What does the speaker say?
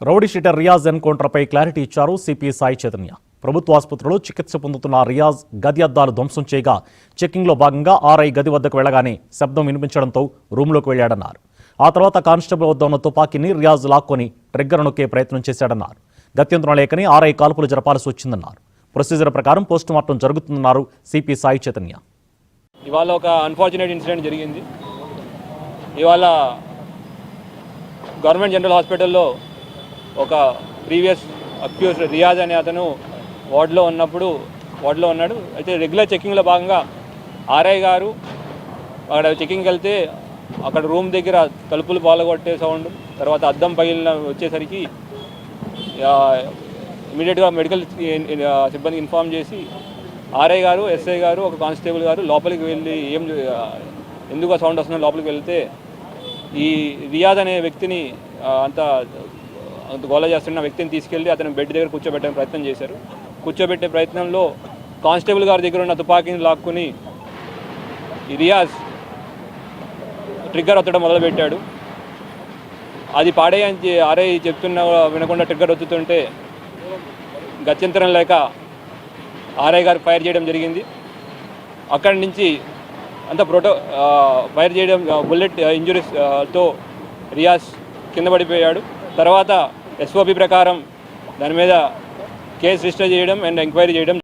Rowdy sheeter Riyaz ఎన్కౌంటర్పై clarity ఇచ్చారు CP Sai Chaitanya. ప్రభుత్వ ఆసుపత్రిలో చికిత్స పొందుతున్న రియాజ్ గది అద్దాలు ధ్వంసం చేయగా చెక్కింగ్లో భాగంగా ఆర్ఐ గది వద్దకు వెళ్లగానే శబ్దం వినిపించడంతో రూమ్లోకి వెళ్లాడన్నారు. ఆ తర్వాత కానిస్టేబుల్ వద్ద ఉన్న తుపాకీని రియాజ్ లాక్కొని ట్రిగ్గర్ నొక్కే ప్రయత్నం చేశాడన్నారు. గత్యంతరం లేకని ఆర్ఐ కాల్పులు జరపాల్సి వచ్చిందన్నారు. ప్రొసీజర్ ప్రకారం పోస్టుమార్టం జరుగుతుందన్నారు సిపి సాయి చైతన్య. ఇవాళ ఒక అన్ఫార్చునేట్ ఇన్సిడెంట్ జరిగింది. ఇవాళ గవర్నమెంట్ జనరల్ హాస్పిటల్లో ఒక ప్రీవియస్ అక్యూజ్ రియాజ్ అనే అతను వార్డులో ఉన్నాడు. అయితే రెగ్యులర్ చెకింగ్లో భాగంగా ఆర్ఐ గారు అక్కడ చెకింగ్కి వెళ్తే అక్కడ రూమ్ దగ్గర తలుపులు పాల్గొట్టే సౌండ్, తర్వాత అద్దం పగిలిన వచ్చేసరికి ఇమీడియట్గా మెడికల్ సిబ్బందికి ఇన్ఫామ్ చేసి ఆర్ఐ గారు, ఎస్ఐ గారు, ఒక కానిస్టేబుల్ గారు లోపలికి వెళ్ళి ఎందుకు ఆ సౌండ్ వస్తుందో లోపలికి వెళ్తే ఈ రియాజ్ అనే వ్యక్తిని అంత గోల చేస్తున్న వ్యక్తిని తీసుకెళ్ళి అతను బెడ్ దగ్గర కూర్చోబెట్టే ప్రయత్నం చేశారు. కూర్చోబెట్టే ప్రయత్నంలో కానిస్టేబుల్ గారి దగ్గర ఉన్న తుపాకీని లాక్కుని ఈ రియాజ్ ట్రిగ్గర్ ఒత్తడం మొదలుపెట్టాడు. అది పాడేయని ఆర్ఐ చెప్తున్నా వినకుండా ట్రిగ్గర్ ఒత్తుతుంటే గత్యంతరం లేక ఆర్ఐ గారు ఫైర్ చేయడం జరిగింది. అక్కడి నుంచి అంత ఫైర్ చేయడం బుల్లెట్ ఇంజురీస్తో రియాజ్ కింద పడిపోయాడు. తర్వాత ఎస్ఓపి ప్రకారం దాని మీద కేసు రిజిస్టర్ చేయడం అండ్ ఎంక్వైరీ చేయడం